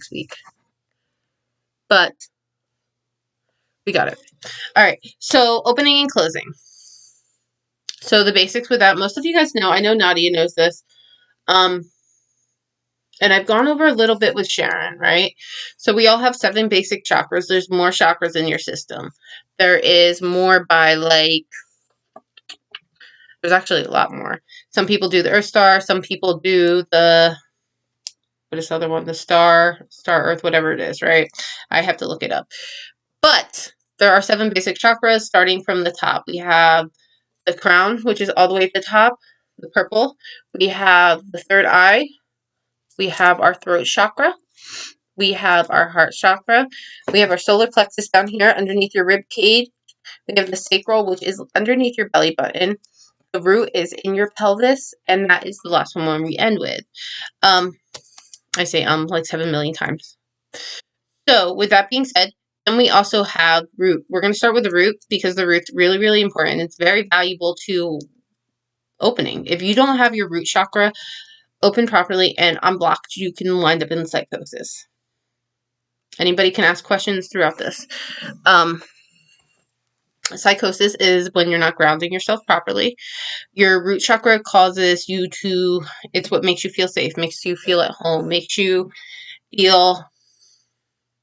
next week. But we got it. All right. So opening and closing. So the basics with that, most of you guys know. I know Nadia knows this. And I've gone over a little bit with Sharon, right? So we all have 7 basic chakras. There's more chakras in your system. There is more by like, there's actually a lot more. Some people do the Earth Star. Some people do the, what is the other one? The Star Earth, whatever it is, right? I have to look it up. But there are 7 basic chakras starting from the top. We have the crown, which is all the way at the top, the purple. We have the third eye. We have our throat chakra. We have our heart chakra. We have our solar plexus down here underneath your rib cage. We have the sacral, which is underneath your belly button. The root is in your pelvis, and that is the last one we end with. I say like 7 million times. So with that being said, then we also have root. We're going to start with the root because the root's really, really important. It's very valuable to opening. If you don't have your root chakra open properly and unblocked, you can wind up in psychosis. Anybody can ask questions throughout this. Psychosis is when you're not grounding yourself properly. Your root chakra causes you to, it's what makes you feel safe, makes you feel at home, makes you feel,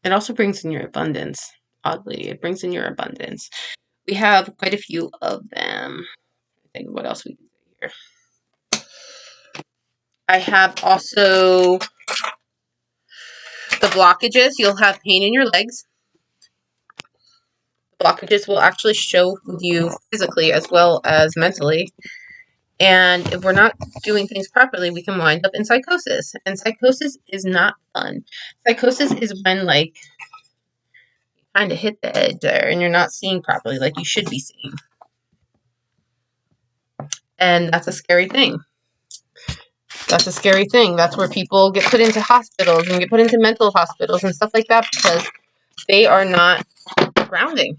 it also brings in your abundance. Oddly, it brings in your abundance. We have quite a few of them. I think what else we can say here. I have also the blockages. You'll have pain in your legs. Blockages will actually show you physically as well as mentally. And if we're not doing things properly, we can wind up in psychosis. And psychosis is not fun. Psychosis is when, like, you kind of hit the edge there and you're not seeing properly like you should be seeing. And that's a scary thing. That's a scary thing. That's where people get put into hospitals and get put into mental hospitals and stuff like that because they are not grounding,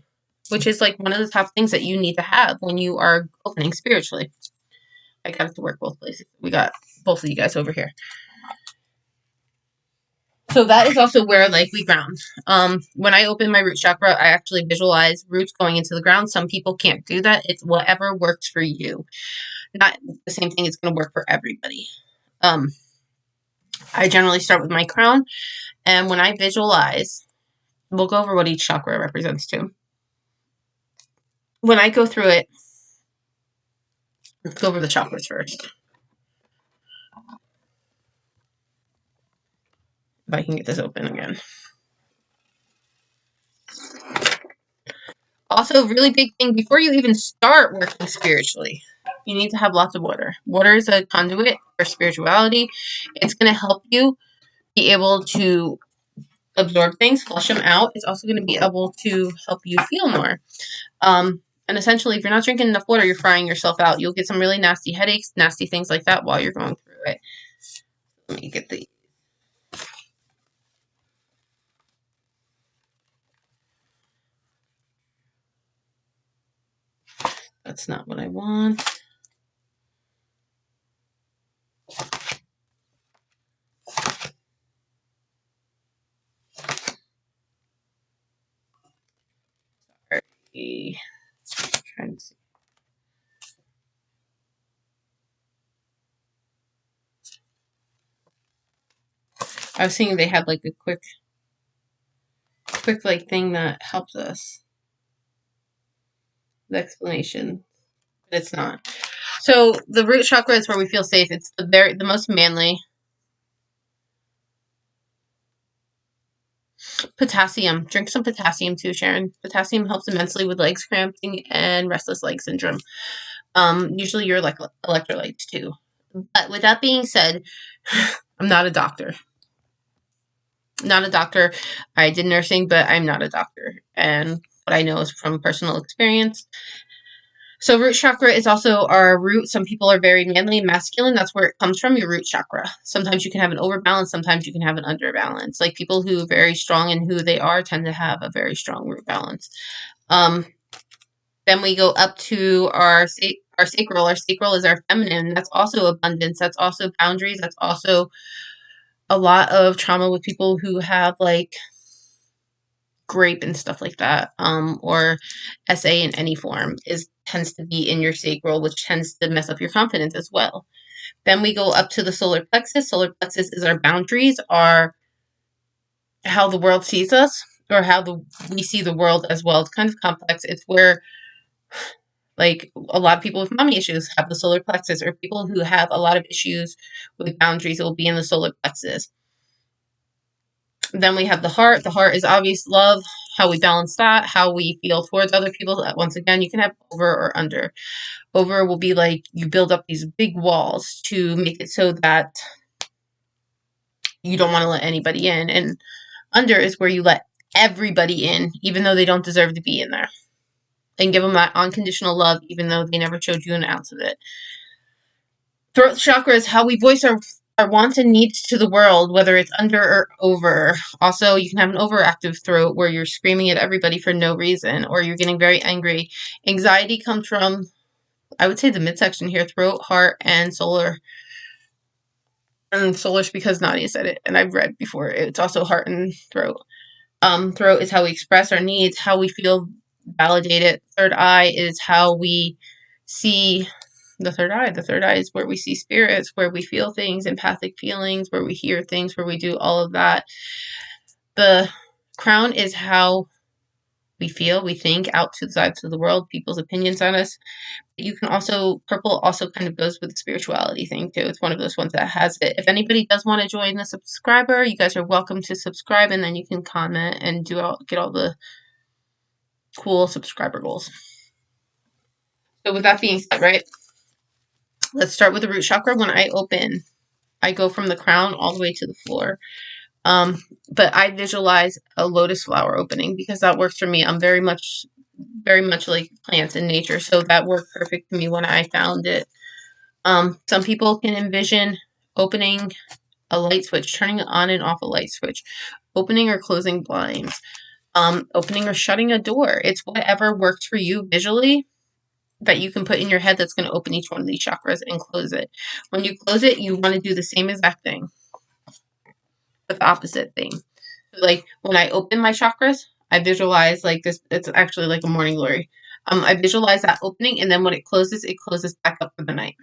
which is like one of the top things that you need to have when you are opening spiritually. I got it to work both places. We got both of you guys over here. So that is also where, like, we ground. When I open my root chakra, I actually visualize roots going into the ground. Some people can't do that. It's whatever works for you. Not the same thing is going to work for everybody. I generally start with my crown, and when I visualize, we'll go over what each chakra represents too. When I go through it, let's go over the chakras first. If I can get this open again. Also, really big thing, before you even start working spiritually, you need to have lots of water. Water is a conduit for spirituality. It's going to help you be able to absorb things, flush them out. It's also going to be able to help you feel more. And essentially, if you're not drinking enough water, you're frying yourself out. You'll get some really nasty headaches, nasty things like that while you're going through it. Let me get the... That's not what I want. Sorry. Trying to see. I was seeing they had like a quick like thing that helps us. The explanation, but it's not. So the root chakra is where we feel safe. It's the most manly. Potassium. Drink some potassium too, Sharon. Potassium helps immensely with legs cramping and restless leg syndrome. Usually your like electrolytes too. But with that being said, I'm not a doctor. Not a doctor. I did nursing, but I'm not a doctor. And what I know is from personal experience. So root chakra is also our root. Some people are very manly and masculine. That's where it comes from, your root chakra. Sometimes you can have an overbalance. Sometimes you can have an underbalance. Like people who are very strong in who they are tend to have a very strong root balance. Then we go up to our sacral. Our sacral is our feminine. That's also abundance. That's also boundaries. That's also a lot of trauma with people who have like grape and stuff like that, or SA in any form, tends to be in your sacral, which tends to mess up your confidence as well. Then we go up to the solar plexus. Solar plexus is our boundaries, our how the world sees us, or we see the world as well. It's kind of complex. It's where like a lot of people with mommy issues have the solar plexus, or people who have a lot of issues with boundaries will be in the solar plexus. Then we have the heart. The heart is obvious love, how we balance that, how we feel towards other people. Once again, you can have over or under. Over will be like you build up these big walls to make it so that you don't want to let anybody in. And under is where you let everybody in, even though they don't deserve to be in there. And give them that unconditional love, even though they never showed you an ounce of it. Throat chakra is how we voice our wants and needs to the world, whether it's under or over. Also, you can have an overactive throat where you're screaming at everybody for no reason, or you're getting very angry. Anxiety comes from, I would say, the midsection here, throat, heart, and solar. And solar's because Nadia said it, and I've read before. It's also heart and throat. Throat is how we express our needs, how we feel validated. Third eye is how we see the third eye. The third eye is where we see spirits, where we feel things, empathic feelings, where we hear things, where we do all of that. The crown is how we feel, we think out to the sides of the world, people's opinions on us. You can also, purple also kind of goes with the spirituality thing too. It's one of those ones that has it. If anybody does want to join the subscriber, you guys are welcome to subscribe, and then you can comment and get all the cool subscriber goals. So with that being said, right, let's start with the root chakra. When I open, I go from the crown all the way to the floor. But I visualize a lotus flower opening because that works for me. I'm very much like plants in nature, so that worked perfect for me when I found it. Some people can envision opening a light switch, turning on and off a light switch, opening or closing blinds, opening or shutting a door. It's whatever works for you visually that you can put in your head that's going to open each one of these chakras and close it. When you close it, you want to do the same exact thing, but the opposite thing. Like when I open my chakras, I visualize like this. It's actually like a morning glory. I visualize that opening, and then when it closes back up for the night.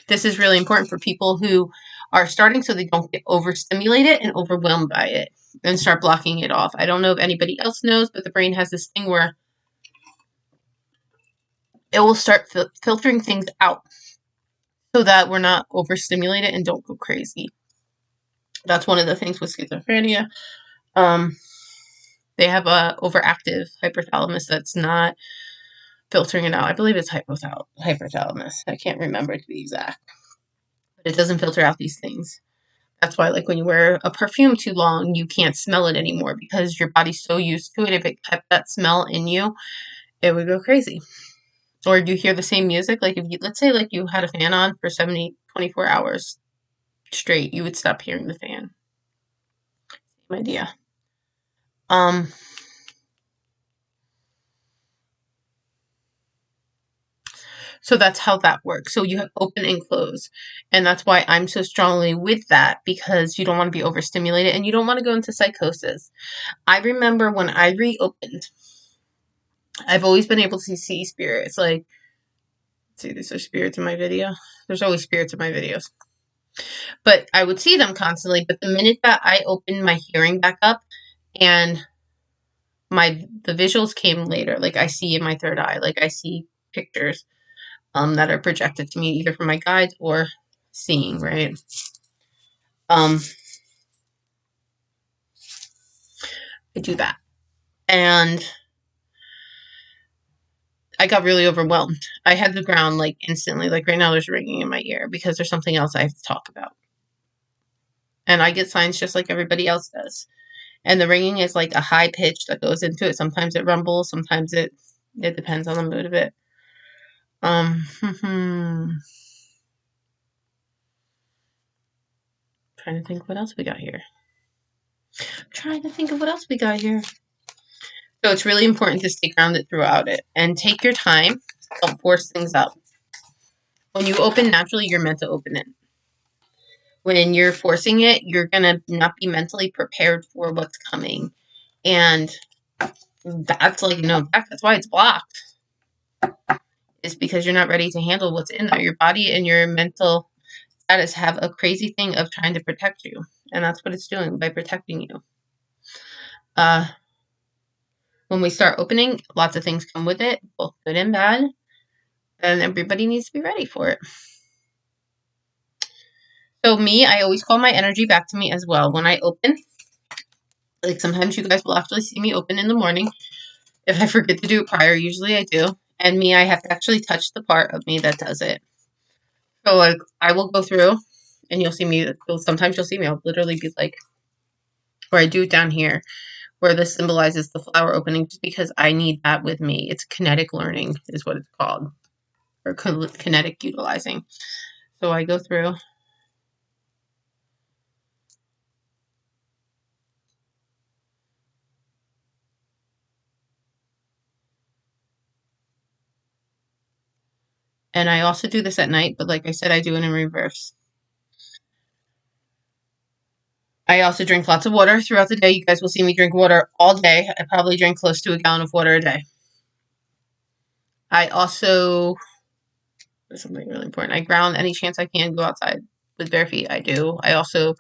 This is really important for people who are starting so they don't get overstimulated and overwhelmed by it and start blocking it off. I don't know if anybody else knows, but the brain has this thing where it will start filtering things out so that we're not overstimulated and don't go crazy. That's one of the things with schizophrenia. They have a overactive hypothalamus that's not filtering it out. I believe it's hypothalamus. I can't remember to be exact. But it doesn't filter out these things. That's why, like, when you wear a perfume too long, you can't smell it anymore because your body's so used to it. If it kept that smell in you, it would go crazy. Or you hear the same music. Like, if you, let's say, like, you had a fan on for 24 hours straight, you would stop hearing the fan. Same idea. So that's how that works. So you have open and close. And that's why I'm so strongly with that, because you don't want to be overstimulated and you don't want to go into psychosis. I remember when I reopened, I've always been able to see spirits. Like, see, there's spirits in my video. There's always spirits in my videos. But I would see them constantly. But the minute that I opened my hearing back up and the visuals came later, like I see in my third eye, like I see pictures that are projected to me either from my guides or seeing, right? I do that. And I got really overwhelmed. I had the ground like instantly. Like right now there's ringing in my ear because there's something else I have to talk about. And I get signs just like everybody else does. And the ringing is like a high pitch that goes into it. Sometimes it rumbles, sometimes it depends on the mood of it. Trying to think what else we got here. So it's really important to stay grounded throughout it and take your time. Don't force things up. When you open naturally, you're meant to open it. When you're forcing it, you're going to not be mentally prepared for what's coming. And that's like, that's why it's blocked. It's because you're not ready to handle what's in there. Your body and your mental status have a crazy thing of trying to protect you. And that's what it's doing by protecting you. When we start opening, lots of things come with it, both good and bad. And everybody needs to be ready for it. So me, I always call my energy back to me as well. When I open, like sometimes you guys will actually see me open in the morning. If I forget to do it prior, usually I do. And me, I have to actually touch the part of me that does it. So like I will go through and you'll see me, sometimes you'll see me, I'll literally be like, or I do it down here, where this symbolizes the flower opening, just because I need that with me. It's kinetic learning is what it's called, or kinetic utilizing. So I go through. And I also do this at night, but like I said, I do it in reverse. I also drink lots of water throughout the day. You guys will see me drink water all day. I probably drink close to a gallon of water a day. I also, there's something really important, I ground any chance I can. Go outside with bare feet, I do. I also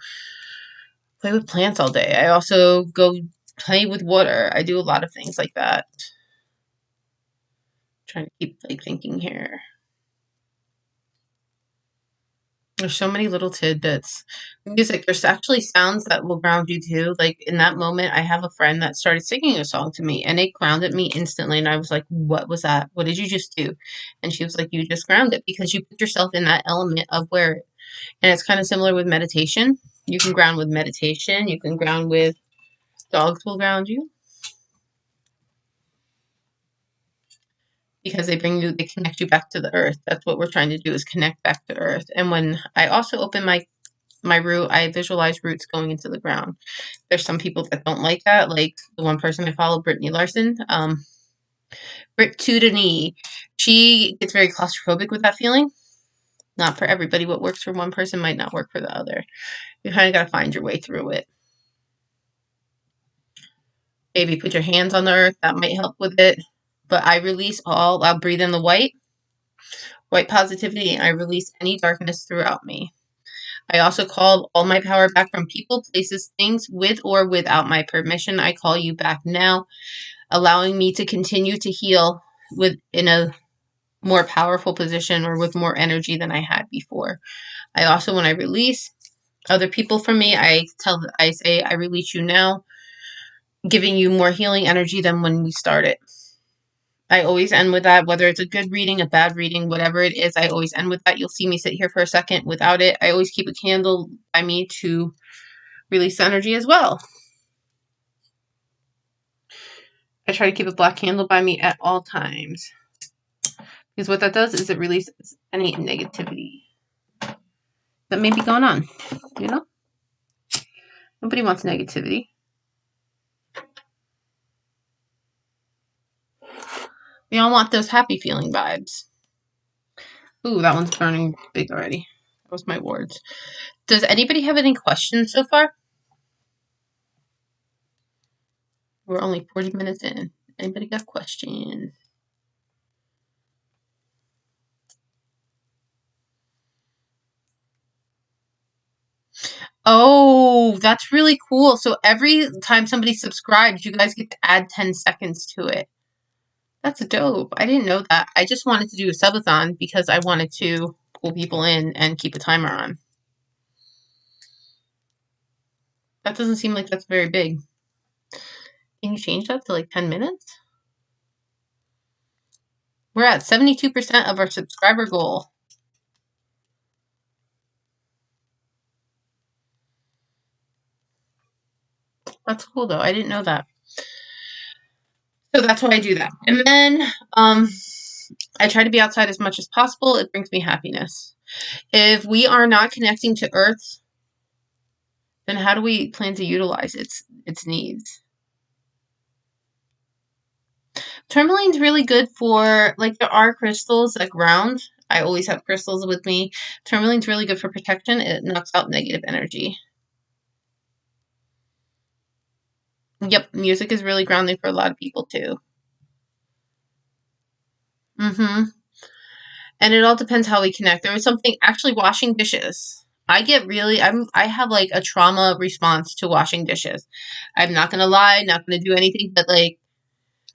play with plants all day. I also go play with water. I do a lot of things like that. Trying to keep like thinking here. There's so many little tidbits. Music, there's actually sounds that will ground you too. Like in that moment, I have a friend that started singing a song to me and it grounded me instantly. And I was like, what was that? What did you just do? And she was like, you just grounded because you put yourself in that element of where, and it's kind of similar with meditation. You can ground with meditation. You can ground with, dogs will ground you because they connect you back to the earth. That's what we're trying to do, is connect back to earth. And when I also open my root, I visualize roots going into the ground. There's some people that don't like that, like the one person I follow, Brittany Larson. Brit to the knee. She gets very claustrophobic with that feeling. Not for everybody. What works for one person might not work for the other. You kind of got to find your way through it. Maybe put your hands on the earth. That might help with it. But I release all. I'll breathe in the white positivity, and I release any darkness throughout me. I also call all my power back from people, places, things, with or without my permission. I call you back now, allowing me to continue to heal in a more powerful position or with more energy than I had before. I also, when I release other people from me, I say, I release you now, giving you more healing energy than when we started. I always end with that, whether it's a good reading, a bad reading, whatever it is, I always end with that. You'll see me sit here for a second without it. I always keep a candle by me to release energy as well. I try to keep a black candle by me at all times, because what that does is it releases any negativity that may be going on, you know? Nobody wants negativity. We all want those happy feeling vibes. Ooh, that one's burning big already. That was my words. Does anybody have any questions so far? We're only 40 minutes in. Anybody got questions? Oh, that's really cool. So every time somebody subscribes, you guys get to add 10 seconds to it. That's dope. I didn't know that. I just wanted to do a subathon because I wanted to pull people in and keep a timer on. That doesn't seem like that's very big. Can you change that to like 10 minutes? We're at 72% of our subscriber goal. That's cool though. I didn't know that. So that's why I do that. And then I try to be outside as much as possible. It brings me happiness. If we are not connecting to Earth, then how do we plan to utilize its needs? Tourmaline's really good for, like, there are crystals that ground. I always have crystals with me. Tourmaline's really good for protection. It knocks out negative energy. Yep, music is really grounding for a lot of people too. And it all depends how we connect. There was something, actually, washing dishes. I have like a trauma response to washing dishes. I'm not gonna lie, not gonna do anything, but like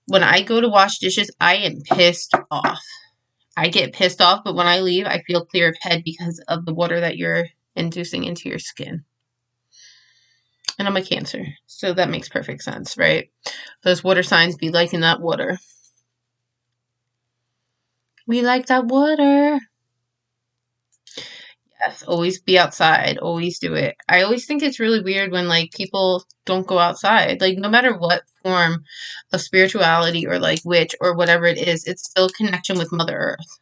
when I go to wash dishes, I am pissed off. I get pissed off, but when I leave, I feel clear of head because of the water that you're inducing into your skin. And I'm a Cancer, so that makes perfect sense, right? Those water signs be liking that water. We like that water. Yes, always be outside. Always do it. I always think it's really weird when like people don't go outside. Like no matter what form of spirituality or like witch or whatever it is, it's still connection with Mother Earth.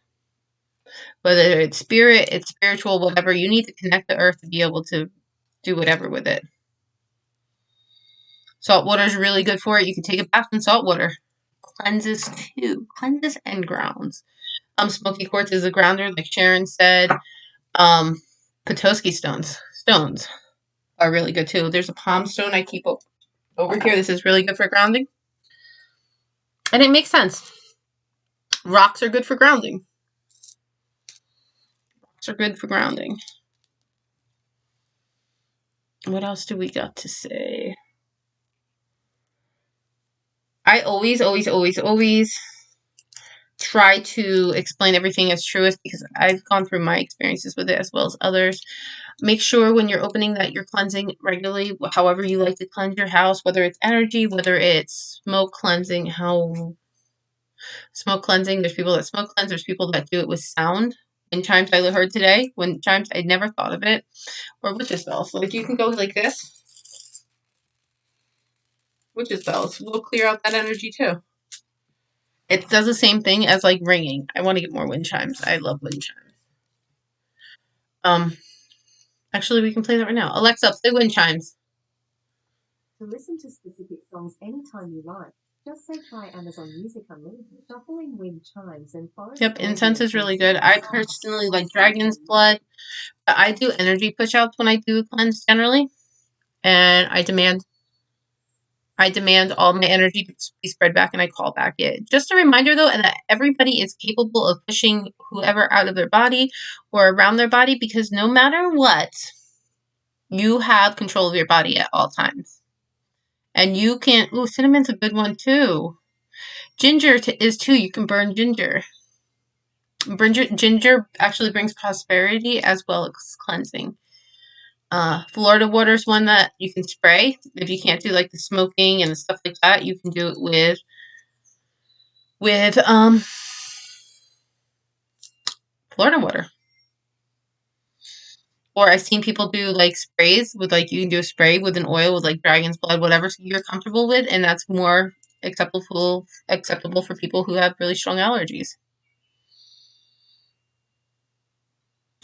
Whether it's spirit, it's spiritual, whatever, you need to connect the earth to be able to do whatever with it. Salt water is really good for it. You can take a bath in salt water. Cleanses too. Cleanses and grounds. Smoky quartz is a grounder, like Sharon said. Petoskey stones are really good too. There's a palm stone I keep over here. This is really good for grounding. And it makes sense. Rocks are good for grounding. Rocks are good for grounding. What else do we got to say? I always try to explain everything as truest because I've gone through my experiences with it as well as others. Make sure when you're opening that you're cleansing regularly, however you like to cleanse your house, whether it's energy, whether it's smoke cleansing, smoke cleansing. There's people that smoke cleanse. There's people that do it with sound. Wind chimes I heard today. Wind chimes, I never thought of it. Or witches bells. Like you can go like this. Witches bells will clear out that energy too. It does the same thing as like ringing. I want to get more wind chimes. I love wind chimes. Actually, we can play that right now. Alexa, play wind chimes. To listen to specific songs anytime you like, just say try Amazon Music Unlimited, shuffling wind chimes and forest. Yep, incense is really good. I personally like dragon's blood. But I do energy push outs when I do cleanse generally. And I demand all my energy to be spread back and I call back it. Just a reminder though, and that everybody is capable of pushing whoever out of their body or around their body because no matter what, you have control of your body at all times. And you can, cinnamon's a good one too. Ginger is too. You can burn ginger. Ginger actually brings prosperity as well as cleansing. Florida water is one that you can spray. If you can't do like the smoking and stuff like that, you can do it with Florida water. Or I've seen people do like sprays with like you can do a spray with an oil with like dragon's blood, whatever you're comfortable with, and that's more acceptable for people who have really strong allergies.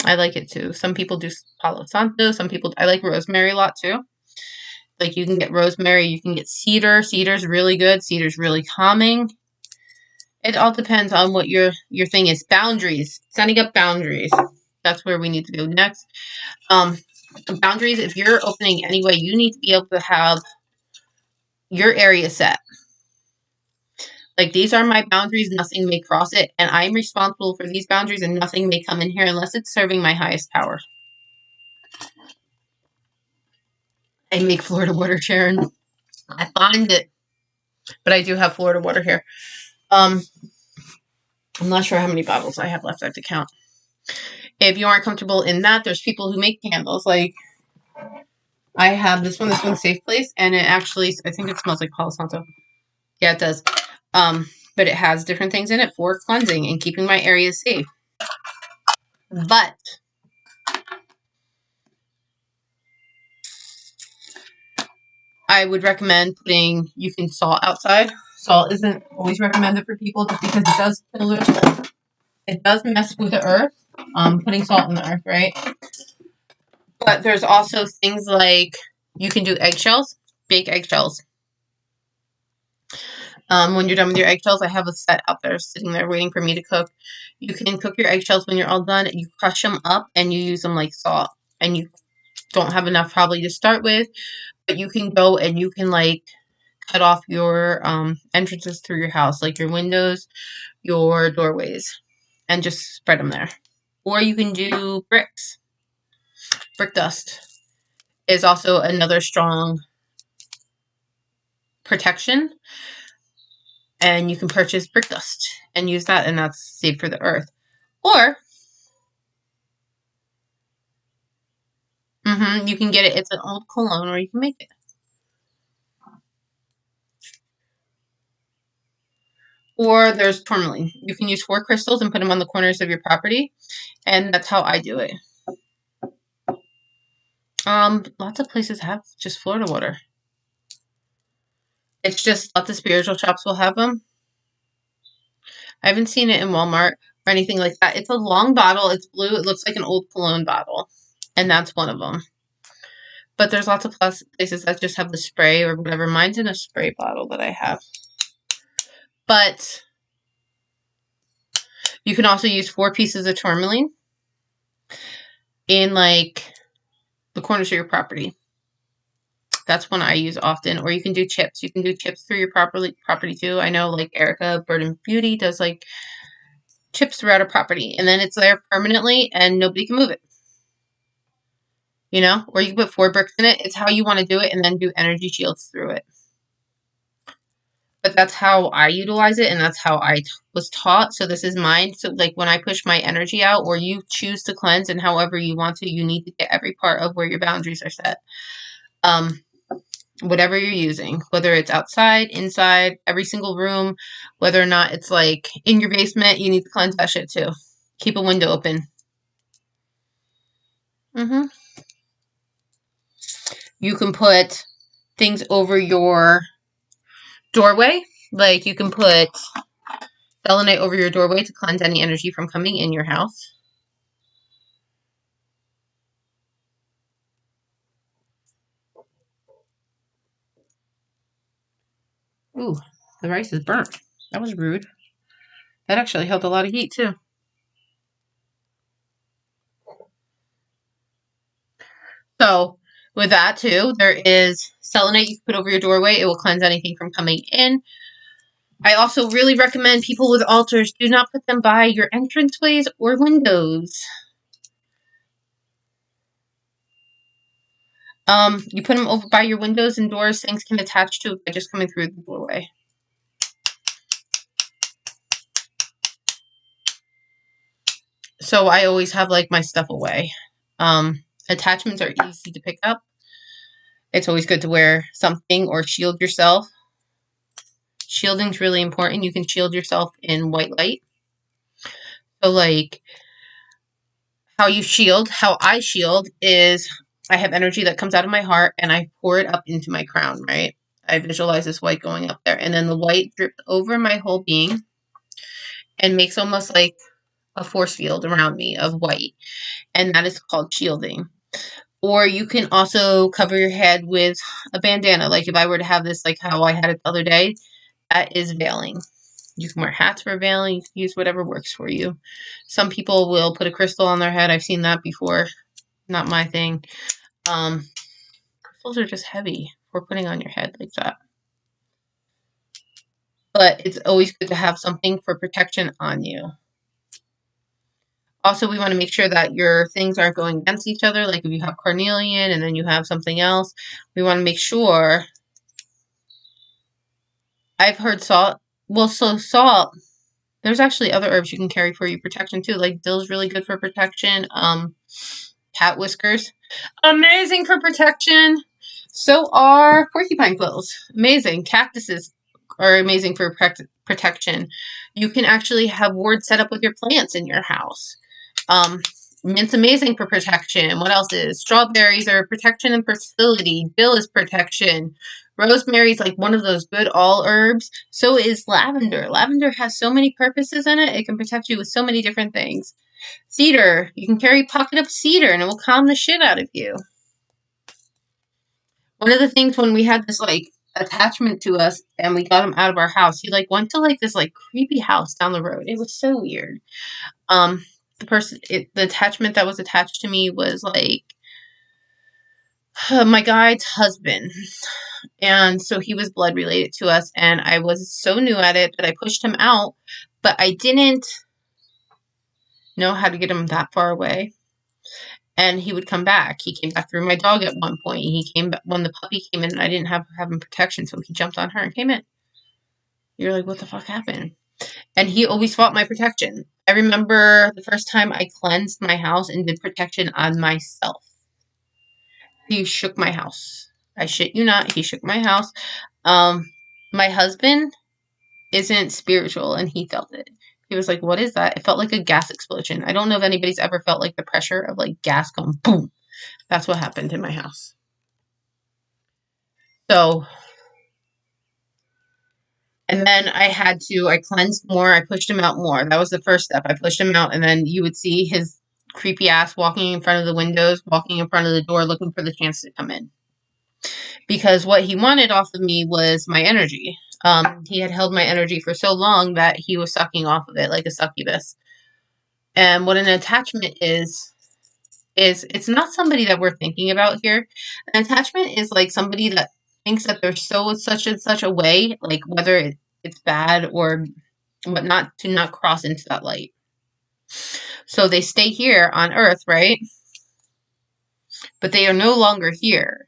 I like it too. Some people do Palo Santo. I like rosemary a lot too. Like you can get rosemary, you can get cedar. Cedar's really good. Cedar's really calming. It all depends on what your thing is. Boundaries. Setting up boundaries. That's where we need to go next. Boundaries, if you're opening anyway, you need to be able to have your area set. Like these are my boundaries, nothing may cross it, and I'm responsible for these boundaries and nothing may come in here unless it's serving my highest power. I make Florida water, Sharon. I find it. But I do have Florida water here. I'm not sure how many bottles I have left. I have to count. If you aren't comfortable in that, there's people who make candles. Like I have this one. This one's Safe Place, and it actually, I think it smells like Palo Santo. Yeah, it does. But it has different things in it for cleansing and keeping my area safe. But I would recommend you can salt outside. Salt isn't always recommended for people just because it does mess with the earth. Putting salt in the earth, right? But there's also things like you can do eggshells, bake eggshells. When you're done with your eggshells, I have a set out there sitting there waiting for me to cook. You can cook your eggshells when you're all done. You crush them up and you use them like salt. And you don't have enough probably to start with, but you can go and you can like cut off your entrances through your house, like your windows, your doorways, and just spread them there. Or you can do bricks. Brick dust is also another strong protection, and you can purchase brick dust and use that, and that's safe for the earth. Or you can get it. It's an old cologne, or you can make it. Or there's tourmaline. You can use 4 crystals and put them on the corners of your property, and that's how I do it. Lots of places have just Florida water. It's just lots of spiritual shops will have them. I haven't seen it in Walmart or anything like that. It's a long bottle. It's blue. It looks like an old cologne bottle, and that's one of them. But there's lots of places that just have the spray or whatever. Mine's in a spray bottle that I have. But you can also use 4 pieces of tourmaline in like the corners of your property. That's one I use often. Or you can do chips. You can do chips through your property too. I know like Erica Bird and Beauty does like chips throughout a property, and then it's there permanently and nobody can move it. You know, or you can put 4 bricks in it. It's how you want to do it, and then do energy shields through it. But that's how I utilize it, and that's how I was taught. So this is mine. So like when I push my energy out, or you choose to cleanse, and however you want to, you need to get every part of where your boundaries are set. Whatever you're using, whether it's outside, inside, every single room, whether or not it's like in your basement, you need to cleanse that shit too. Keep a window open. You can put things over your doorway. Like you can put selenite over your doorway to cleanse any energy from coming in your house. Ooh, the rice is burnt. That was rude. That actually held a lot of heat too. So with that too, there is selenite you can put over your doorway. It will cleanse anything from coming in. I also really recommend people with altars do not put them by your entranceways or windows. You put them over by your windows and doors, things can attach to it by just coming through the doorway. So I always have like my stuff away. Attachments are easy to pick up. It's always good to wear something or shield yourself. Shielding is really important. You can shield yourself in white light. So like how I shield is I have energy that comes out of my heart and I pour it up into my crown, right? I visualize this white going up there, and then the white drips over my whole being and makes almost like a force field around me of white. And that is called shielding. Or you can also cover your head with a bandana. Like if I were to have this, like how I had it the other day, that is veiling. You can wear hats for veiling. You can use whatever works for you. Some people will put a crystal on their head. I've seen that before. Not my thing. Crystals are just heavy for putting on your head like that. But it's always good to have something for protection on you. Also, we want to make sure that your things aren't going against each other. Like if you have carnelian and then you have something else, we want to make sure. I've heard salt. Well, so salt, there's actually other herbs you can carry for your protection too. Like dill's really good for protection. Cat whiskers, amazing for protection. So are porcupine quills. Amazing. Cactuses are amazing for protection. You can actually have wards set up with your plants in your house. Mint's amazing for protection. What else is? Strawberries are protection and fertility. Dill is protection. Rosemary is like one of those good all herbs. So is lavender. Lavender has so many purposes in it. It can protect you with so many different things. Cedar. You can carry a pocket of cedar and it will calm the shit out of you. One of the things when we had this like attachment to us and we got him out of our house. He like went to like this like creepy house down the road. It was so weird. The attachment that was attached to me was like my guide's husband. And so he was blood related to us, and I was so new at it that I pushed him out, but I didn't know how to get him that far away. And he would come back. He came back through my dog at one point. He came back when the puppy came in, and I didn't have him protection, so he jumped on her and came in. You're like, what the fuck happened? And he always fought my protection. I remember the first time I cleansed my house and did protection on myself. He shook my house. I shit you not, he shook my house. My husband isn't spiritual, and he felt it. He was like, what is that? It felt like a gas explosion. I don't know if anybody's ever felt like the pressure of like gas going boom. That's what happened in my house. So, and then I cleansed more. I pushed him out more. That was the first step. I pushed him out, and then you would see his creepy ass walking in front of the windows, walking in front of the door, looking for the chance to come in. Because what he wanted off of me was my energy. He had held my energy for so long that he was sucking off of it like a succubus. And what an attachment is it's not somebody that we're thinking about here. An attachment is like somebody that thinks that they're so such and such a way, like whether it's bad or whatnot, to not cross into that light. So they stay here on Earth, right? But they are no longer here.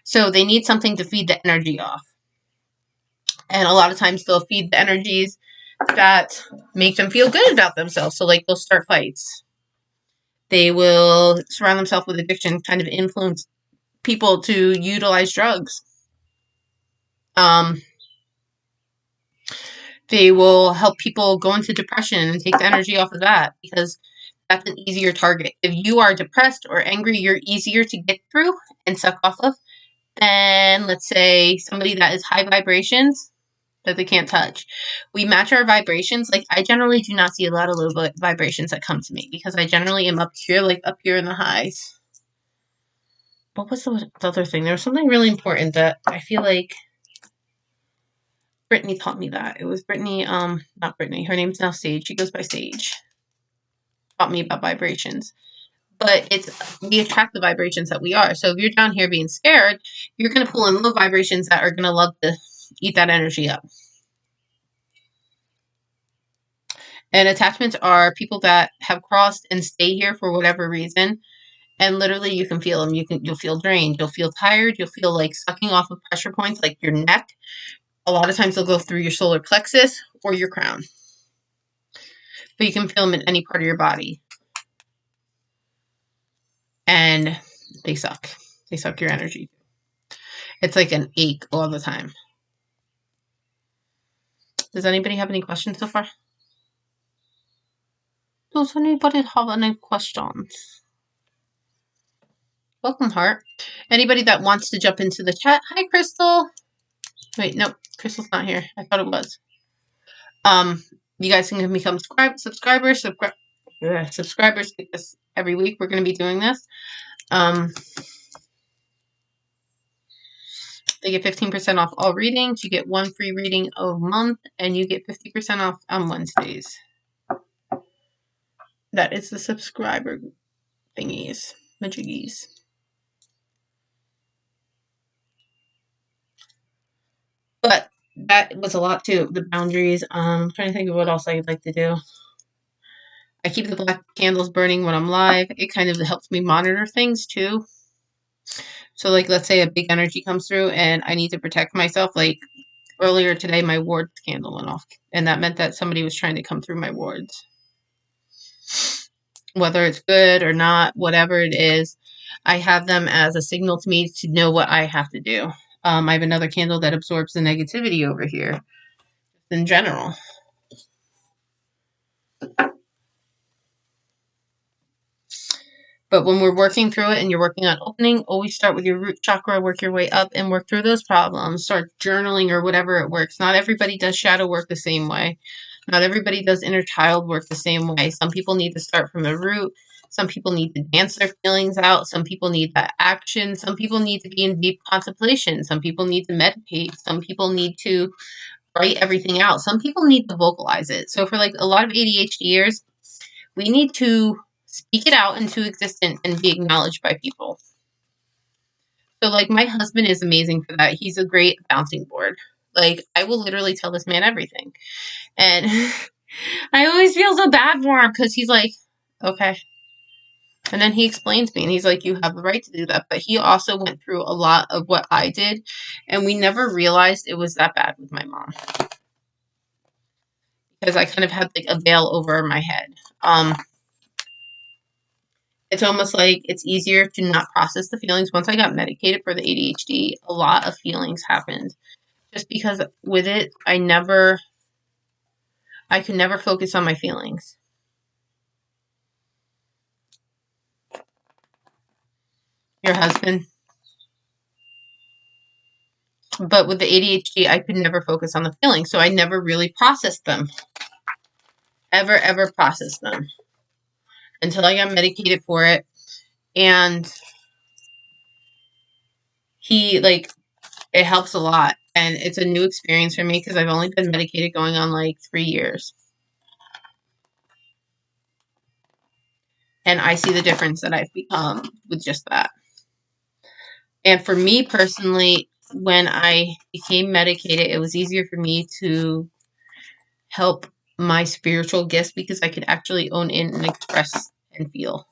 So they need something to feed the energy off. And a lot of times they'll feed the energies that make them feel good about themselves. So like they'll start fights. They will surround themselves with addiction, kind of influence people to utilize drugs. They will help people go into depression and take the energy off of that because that's an easier target. If you are depressed or angry, you're easier to get through and suck off of than, let's say, somebody that is high vibrations that they can't touch. We match our vibrations. Like, I generally do not see a lot of low vibrations that come to me because I generally am up here, like up here in the highs. What was the other thing? There was something really important that I feel like Brittany taught me that. It was Brittany, not Brittany, her name's now Sage. She goes by Sage. Taught me about vibrations. But we attract the vibrations that we are. So if you're down here being scared, you're going to pull in low vibrations that are going to love to eat that energy up. And attachments are people that have crossed and stay here for whatever reason. And literally you can feel them. You'll feel drained. You'll feel tired. You'll feel like sucking off of pressure points like your neck. A lot of times they'll go through your solar plexus or your crown. But you can feel them in any part of your body. And they suck. They suck your energy. It's like an ache all the time. Does anybody have any questions so far? Does anybody have any questions? Welcome, Heart. Anybody that wants to jump into the chat. Hi, Crystal. Wait, no, Crystal's not here. I thought it was. You guys can become subscribers because every week we're going to be doing this. They get 15% off all readings. You get one free reading a month, and you get 50% off on Wednesdays. That is the subscriber thingies, majiggies. But that was a lot too. The boundaries. I'm trying to think of what else I'd like to do. I keep the black candles burning when I'm live. It kind of helps me monitor things too. So like, let's say a big energy comes through and I need to protect myself. Like earlier today, my wards candle went off, and that meant that somebody was trying to come through my wards. Whether it's good or not, whatever it is, I have them as a signal to me to know what I have to do. I have another candle that absorbs the negativity over here in general. But when we're working through it and you're working on opening, always start with your root chakra, work your way up and work through those problems. Start journaling or whatever it works. Not everybody does shadow work the same way. Not everybody does inner child work the same way. Some people need to start from the root Some people need to dance their feelings out. Some people need that action. Some people need to be in deep contemplation. Some people need to meditate. Some people need to write everything out. Some people need to vocalize it. So for like a lot of ADHDers, we need to speak it out into existence and be acknowledged by people. So like my husband is amazing for that. He's a great bouncing board. Like I will literally tell this man everything. And I always feel so bad for him because he's like, okay. And then he explains me and he's like, you have the right to do that. But he also went through a lot of what I did. And we never realized it was that bad with my mom. Because I kind of had like a veil over my head. It's almost like it's easier to not process the feelings. Once I got medicated for the ADHD, a lot of feelings happened. Just because with it, I could never focus on my feelings. Your husband. But with the ADHD, I could never focus on the feelings. So I never really processed them. Ever processed them. Until I got medicated for it. And it helps a lot. And it's a new experience for me because I've only been medicated going on like 3 years. And I see the difference that I've become with just that. And for me personally, when I became medicated, it was easier for me to help my spiritual gifts because I could actually own in and express and feel.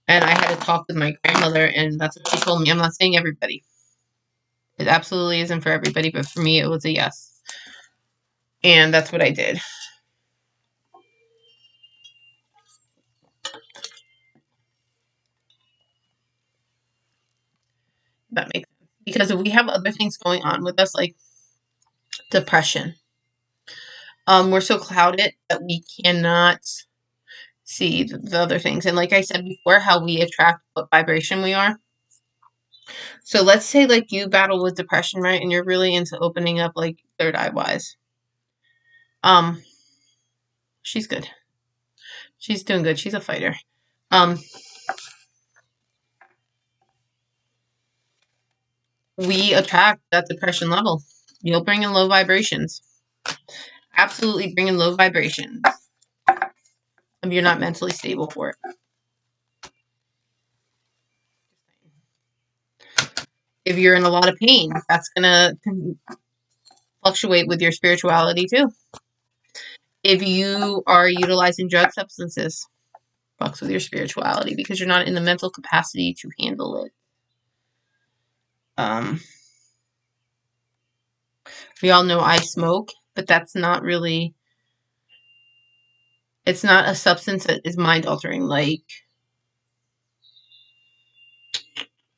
And I had to talk with my grandmother, and that's what she told me. I'm not saying everybody. It absolutely isn't for everybody, but for me, it was a yes. And that's what I did. That makes sense. Because if we have other things going on with us, like depression, we're so clouded that we cannot see the other things. And like I said before, how we attract what vibration we are. So let's say like you battle with depression, right? And you're really into opening up like third eye wise. She's good. She's doing good. She's a fighter. We attract that depression level. You'll bring in low vibrations. Absolutely bring in low vibrations. If you're not mentally stable for it. If you're in a lot of pain, that's going to fluctuate with your spirituality too. If you are utilizing drug substances, fucks with your spirituality because you're not in the mental capacity to handle it. We all know I smoke, but that's not really, it's not a substance that is mind altering. Like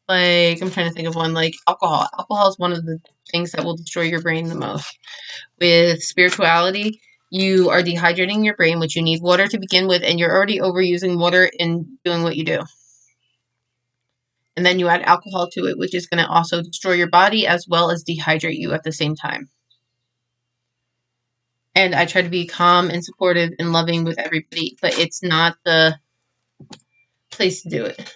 I'm trying to think of one, like alcohol. Alcohol is one of the things that will destroy your brain the most. With spirituality, you are dehydrating your brain, which you need water to begin with, and you're already overusing water in doing what you do. And then you add alcohol to it, which is going to also destroy your body as well as dehydrate you at the same time. And I try to be calm and supportive and loving with everybody, but it's not the place to do it.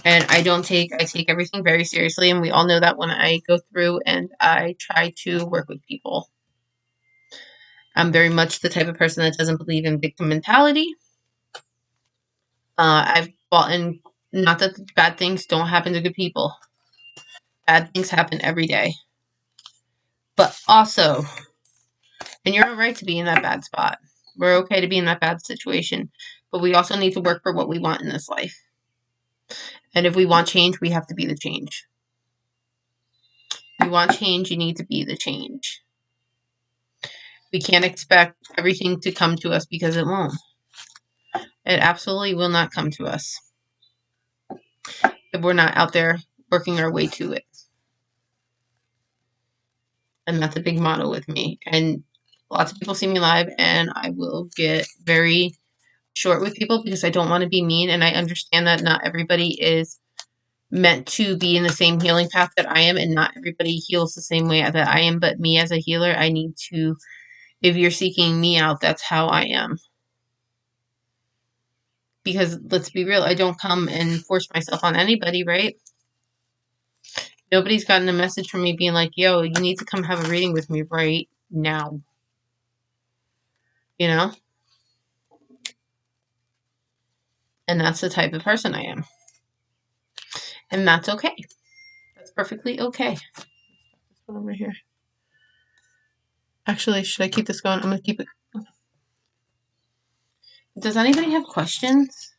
And I take everything very seriously, and we all know that when I go through and I try to work with people. I'm very much the type of person that doesn't believe in victim mentality. I've fought in, not that bad things don't happen to good people. Bad things happen every day. But also, and you're alright to be in that bad spot. We're okay to be in that bad situation. But we also need to work for what we want in this life. And if we want change, we have to be the change. If you want change, you need to be the change. We can't expect everything to come to us because it won't. It absolutely will not come to us if we're not out there working our way to it. And that's a big motto with me. And lots of people see me live, and I will get very short with people because I don't want to be mean, and I understand that not everybody is meant to be in the same healing path that I am, and not everybody heals the same way that I am. But me as a healer, I need to, if you're seeking me out, that's how I am. Because let's be real, I don't come and force myself on anybody, right? Nobody's gotten a message from me being like, yo, you need to come have a reading with me right now. You know? And that's the type of person I am. And that's okay. That's perfectly okay. This one over here. Actually, should I keep this going? I'm going to keep it. Does anybody have questions?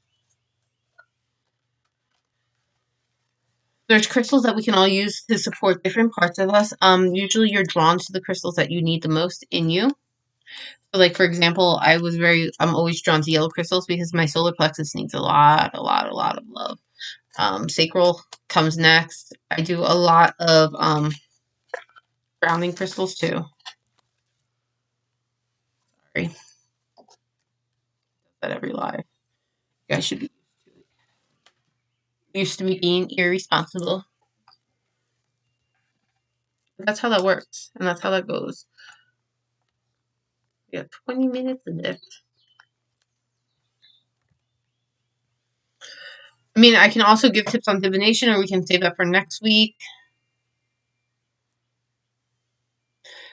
There's crystals that we can all use to support different parts of us. Usually you're drawn to the crystals that you need the most in you. So like, for example, I'm always drawn to yellow crystals because my solar plexus needs a lot of love. Sacral comes next. I do a lot of grounding crystals too. Sorry. That every live. You guys should be used to me being irresponsible. But that's how that works. And that's how that goes. We got 20 minutes left. I mean, I can also give tips on divination, or we can save that for next week.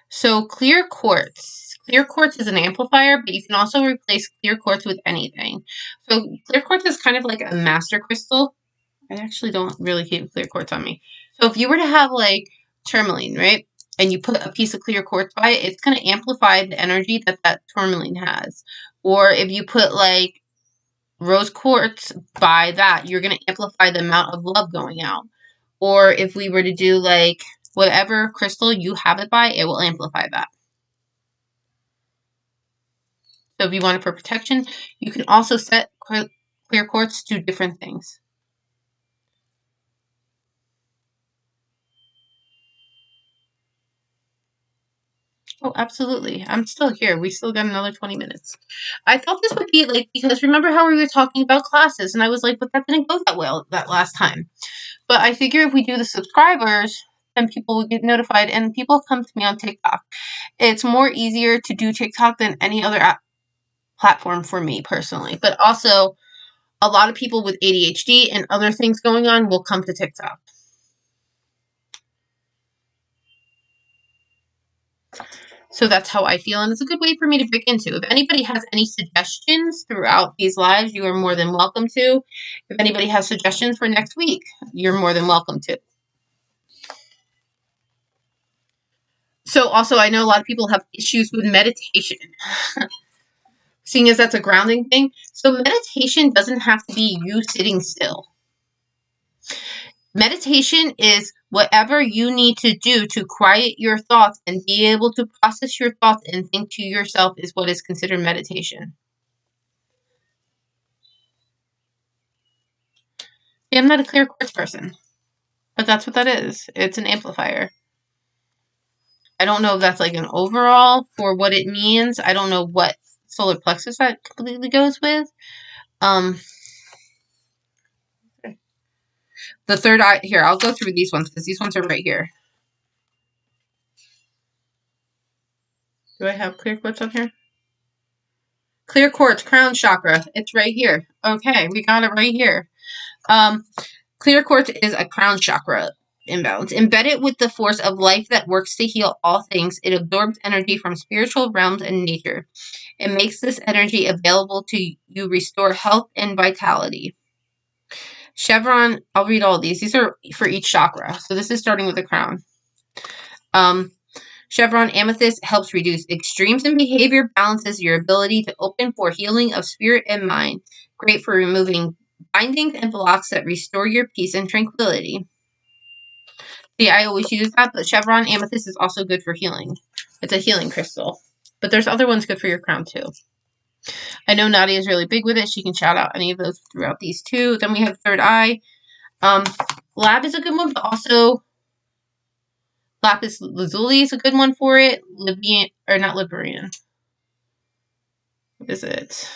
So clear quartz. Clear quartz is an amplifier, but you can also replace clear quartz with anything. So clear quartz is kind of like a master crystal. I actually don't really keep clear quartz on me. So if you were to have like tourmaline, right? And you put a piece of clear quartz by it, it's going to amplify the energy that that tourmaline has. Or if you put like rose quartz by that, you're going to amplify the amount of love going out. Or if we were to do like whatever crystal you have it by, it will amplify that. So if you want it for protection, you can also set clear quartz to different things. Oh, absolutely. I'm still here. We still got another 20 minutes. I thought this would be like, because remember how we were talking about classes, and I was like, but that didn't go that well that last time. But I figure if we do the subscribers, then people will get notified, and people come to me on TikTok. It's more easier to do TikTok than any other platform for me personally. But also, a lot of people with ADHD and other things going on will come to TikTok. So that's how I feel, and it's a good way for me to break into. If anybody has any suggestions throughout these lives, you are more than welcome to. If anybody has suggestions for next week, you're more than welcome to. So also, I know a lot of people have issues with meditation, seeing as that's a grounding thing. So meditation doesn't have to be you sitting still. Meditation is whatever you need to do to quiet your thoughts and be able to process your thoughts and think to yourself is what is considered meditation. See, I'm not a clear quartz person, but that's what that is. It's an amplifier. I don't know if that's like an overall for what it means. I don't know what solar plexus that completely goes with. The third eye, here, I'll go through these ones because these ones are right here. Do I have clear quartz on here? Clear quartz, crown chakra. It's right here. Okay, we got it right here. Clear quartz is a crown chakra imbalance. Embedded with the force of life that works to heal all things, it absorbs energy from spiritual realms and nature. It makes this energy available to you, restore health and vitality. Chevron, I'll read all these. These are for each chakra. So this is starting with the crown. Chevron amethyst helps reduce extremes in behavior, balances your ability to open for healing of spirit and mind. Great for removing bindings and blocks that restore your peace and tranquility. See, I always use that, but Chevron amethyst is also good for healing. It's a healing crystal. But there's other ones good for your crown too. I know Nadia is really big with it. She can shout out any of those throughout these two. Then we have third eye. Lab is a good one, but also lapis lazuli is a good one for it. Libyan, or not Liberian. What is it?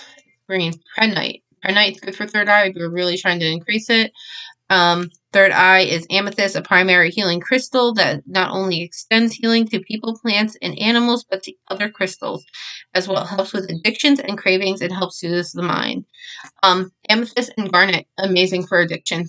Green. Prenite. Prenite is good for third eye if you're really trying to increase it. Third eye is amethyst, a primary healing crystal that not only extends healing to people, plants, and animals, but to other crystals as well. It helps with addictions and cravings and helps soothe the mind. Amethyst and garnet, amazing for addiction.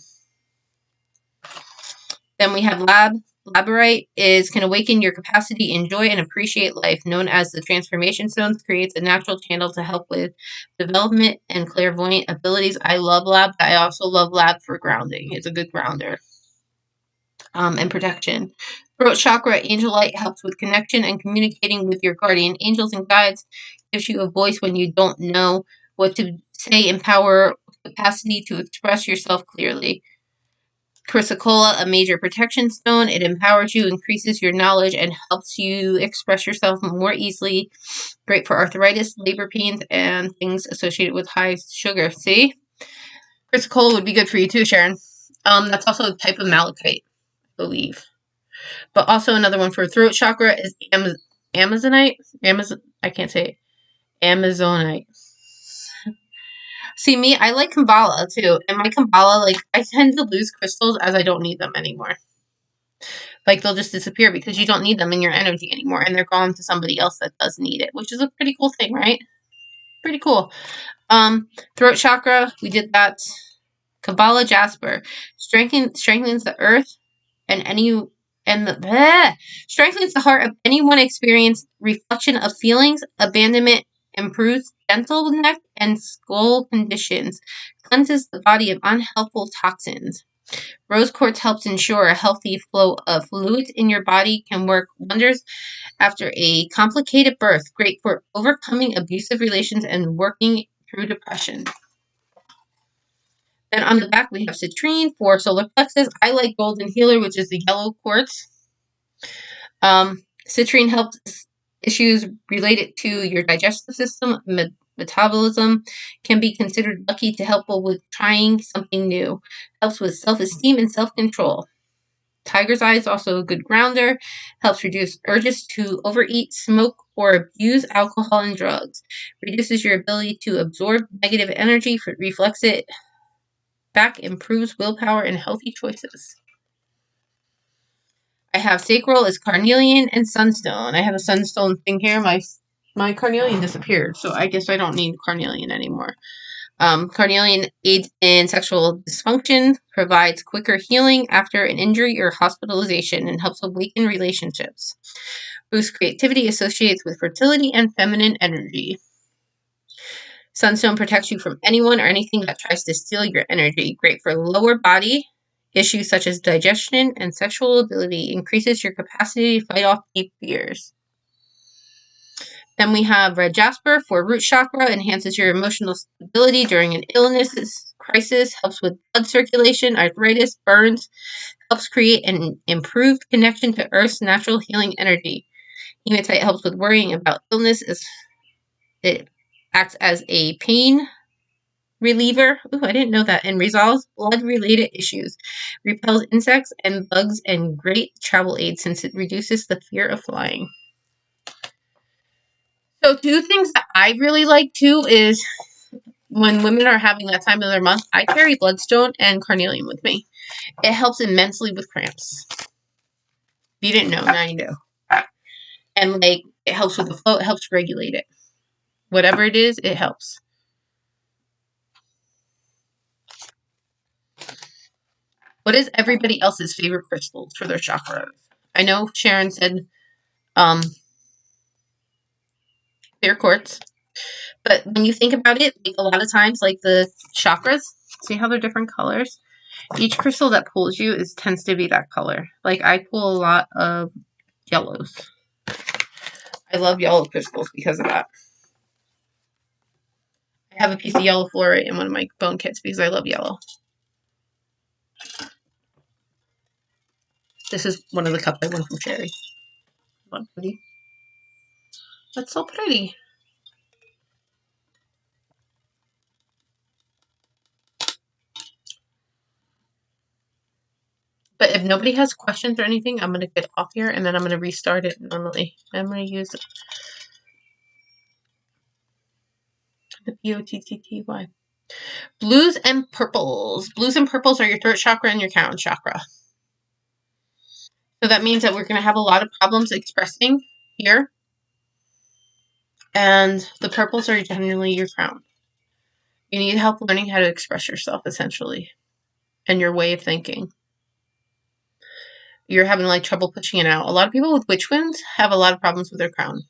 Then we have labradorite can awaken your capacity, enjoy, and appreciate life. Known as the transformation stones, creates a natural channel to help with development and clairvoyant abilities. I love lab. I also love lab for grounding. It's a good grounder. And protection. Throat chakra, angelite, helps with connection and communicating with your guardian angels and guides. Gives you a voice when you don't know what to say. Empower capacity to express yourself clearly. Chrysocolla, a major protection stone. It empowers you, increases your knowledge, and helps you express yourself more easily. Great for arthritis, labor pains, and things associated with high sugar. See? Chrysocolla would be good for you too, Sharon. That's also a type of malachite, I believe. But also another one for throat chakra is Amazonite. I can't say it. Amazonite. See, me, I like Kambala too. And my Kambala, I tend to lose crystals as I don't need them anymore. They'll just disappear because you don't need them in your energy anymore. And they're gone to somebody else that does need it, which is a pretty cool thing, right? Pretty cool. Throat chakra, we did that. Kabbalah jasper strengthens the earth strengthens the heart of anyone experiencing reflection of feelings, abandonment, improves dental neck and skull conditions, cleanses the body of unhelpful toxins. Rose quartz helps ensure a healthy flow of fluids in your body, can work wonders after a complicated birth, great for overcoming abusive relations and working through depression. Then on the back, we have citrine for solar plexus. I like golden healer, which is the yellow quartz. Citrine helps issues related to your digestive system, metabolism, can be considered lucky to help with trying something new. Helps with self-esteem and self-control. Tiger's eye is also a good grounder. Helps reduce urges to overeat, smoke, or abuse alcohol and drugs. Reduces your ability to absorb negative energy, reflects it back, improves willpower and healthy choices. I have sacral is carnelian and sunstone. I have a sunstone thing here. My carnelian disappeared, so I guess I don't need carnelian anymore. Carnelian aids in sexual dysfunction, provides quicker healing after an injury or hospitalization, and helps awaken relationships. Boosts creativity, associates with fertility and feminine energy. Sunstone protects you from anyone or anything that tries to steal your energy. Great for lower body issues such as digestion and sexual ability. Increases your capacity to fight off deep fears. Then we have red jasper for root chakra. Enhances your emotional stability during an illness crisis. Helps with blood circulation, arthritis, burns. Helps create an improved connection to Earth's natural healing energy. Hematite helps with worrying about illness. It acts as a pain reliever. Ooh, I didn't know that. And resolves blood-related issues. Repels insects and bugs, and great travel aid since it reduces the fear of flying. So 2 things that I really like too is when women are having that time of their month, I carry bloodstone and carnelian with me. It helps immensely with cramps. If you didn't know, now you know. And it helps with the flow. It helps regulate it. Whatever it is, it helps. What is everybody else's favorite crystals for their chakras? I know Sharon said clear quartz. But when you think about it, a lot of times, the chakras, see how they're different colors? Each crystal that pulls you tends to be that color. I pull a lot of yellows. I love yellow crystals because of that. I have a piece of yellow fluorite in one of my bone kits because I love yellow. This is one of the cups I won from Cherry. That's pretty. That's so pretty. But if nobody has questions or anything, I'm going to get off here and then I'm going to restart it normally. I'm going to use the POTTTY. Blues and purples. Blues and purples are your throat chakra and your crown chakra. So that means that we're going to have a lot of problems expressing here. And the purples are generally your crown. You need help learning how to express yourself, essentially, and your way of thinking. You're having like trouble pushing it out. A lot of people with witch winds have a lot of problems with their crown.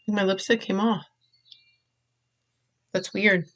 My lipstick came off. That's weird.